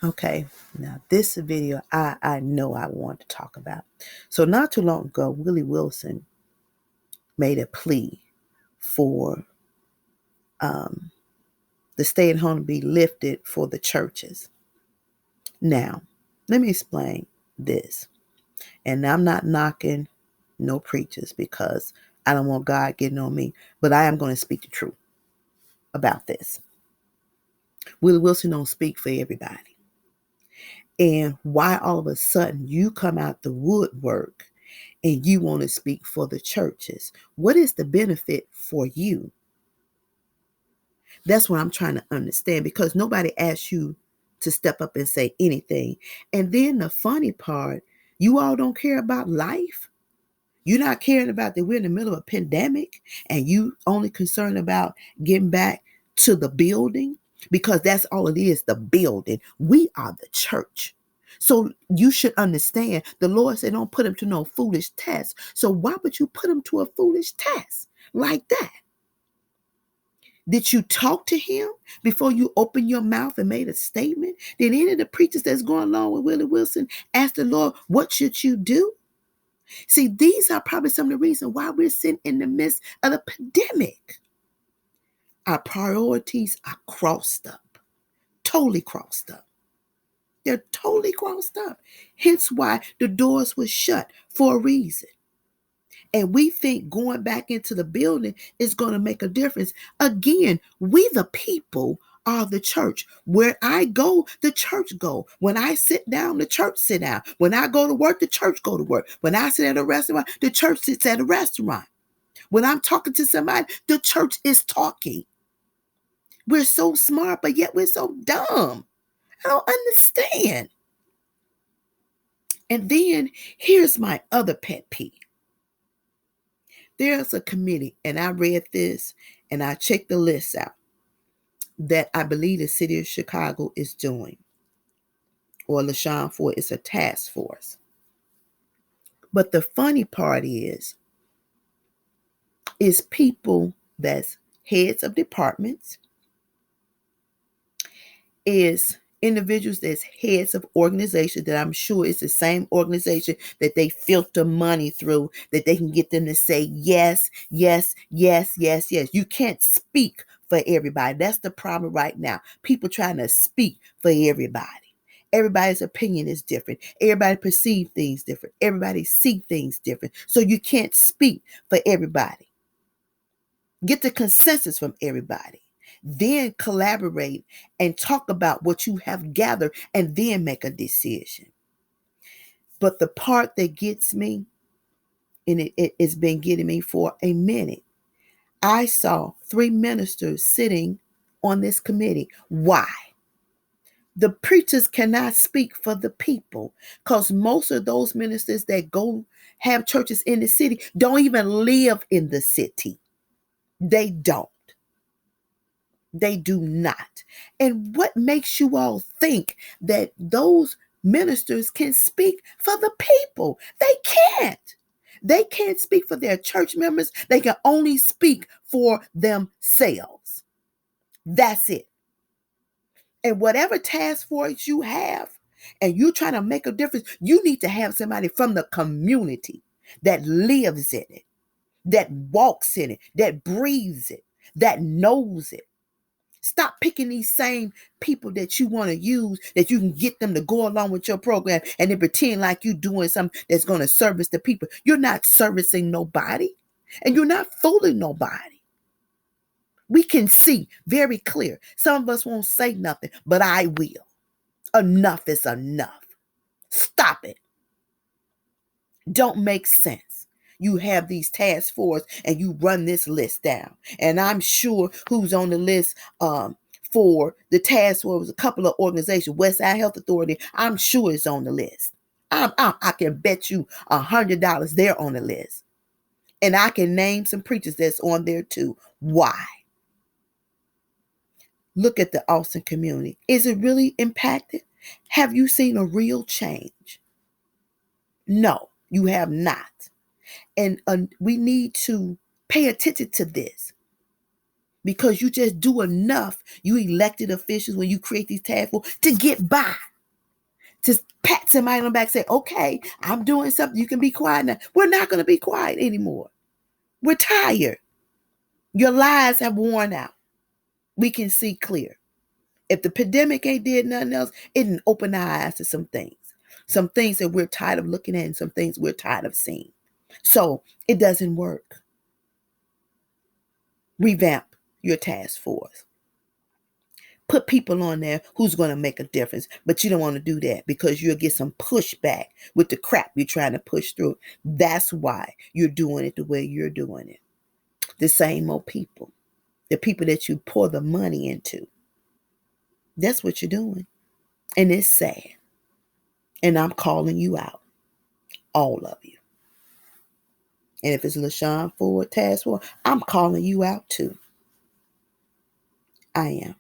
Okay, now this video I know I want to talk about. So not too long ago, Willie Wilson made a plea for the stay-at-home to be lifted for the churches. Now, let me explain this. And I'm not knocking no preachers because I don't want God getting on me, but I am going to speak the truth about this. Willie Wilson don't speak for everybody. And why all of a sudden you come out the woodwork and you want to speak for the churches? What is the benefit for you? That's what I'm trying to understand, because nobody asked you to step up and say anything. And then the funny part, you all don't care about life. You're not caring about that we're in the middle of a pandemic and you only concerned about getting back to the building, because that's all it is, the building. We are the church. So you should understand the Lord said don't put them to no foolish test. So why would you put them to a foolish test like that? Did you talk to him before you opened your mouth and made a statement? Did any of the preachers that's going along with Willie Wilson ask the Lord, what should you do? See, these are probably some of the reasons why we're sitting in the midst of the pandemic. Our priorities are crossed up, totally crossed up. They're totally crossed up. Hence why the doors were shut for a reason. And we think going back into the building is going to make a difference. Again, we the people are the church. Where I go, the church go. When I sit down, the church sit down. When I go to work, the church go to work. When I sit at a restaurant, the church sits at a restaurant. When I'm talking to somebody, the church is talking. We're so smart, but yet we're so dumb. I don't understand. And then here's my other pet peeve. There's a committee, and I read this and I checked the list out, that I believe the city of Chicago is doing, or LaShawn Ford. It's a task force. But the funny part is people that's heads of departments, is individuals that's heads of organizations that I'm sure it's the same organization that they filter money through, that they can get them to say yes, yes, yes, yes, yes. You can't speak for everybody. That's the problem right now. People trying to speak for everybody. Everybody's opinion is different. Everybody perceive things different. Everybody see things different. So you can't speak for everybody. Get the consensus from everybody. Then collaborate and talk about what you have gathered and then make a decision. But the part that gets me, and it's been getting me for a minute, I saw 3 ministers sitting on this committee. Why? The preachers cannot speak for the people, because most of those ministers that go have churches in the city don't even live in the city. They don't. They do not. And what makes you all think that those ministers can speak for the people? They can't. They can't speak for their church members. They can only speak for themselves. That's it. And whatever task force you have, and you're trying to make a difference, you need to have somebody from the community that lives in it, that walks in it, that breathes it, that knows it. Stop picking these same people that you want to use, that you can get them to go along with your program and then pretend like you're doing something that's going to service the people. You're not servicing nobody, and you're not fooling nobody. We can see very clear. Some of us won't say nothing, but I will. Enough is enough. Stop it. Don't make sense. You have these task force and you run this list down. And I'm sure who's on the list for the task force, a couple of organizations, Westside Health Authority, I'm sure it's on the list. I can bet you $100 they're on the list. And I can name some preachers that's on there too. Why? Look at the Austin community. Is it really impacted? Have you seen a real change? No, you have not. And we need to pay attention to this, because you just do enough, you elected officials, when you create these task forces, to get by. Just pat somebody on the back, say, okay, I'm doing something. You can be quiet now. We're not going to be quiet anymore. We're tired. Your lies have worn out. We can see clear. If the pandemic ain't did nothing else, it didn't open our eyes to some things. Some things that we're tired of looking at and some things we're tired of seeing. So it doesn't work. Revamp your task force. Put people on there who's going to make a difference. But you don't want to do that because you'll get some pushback with the crap you're trying to push through. That's why you're doing it the way you're doing it. The same old people. The people that you pour the money into. That's what you're doing. And it's sad. And I'm calling you out. All of you. And if it's LaShawn Ford Task Force, I'm calling you out too. I am.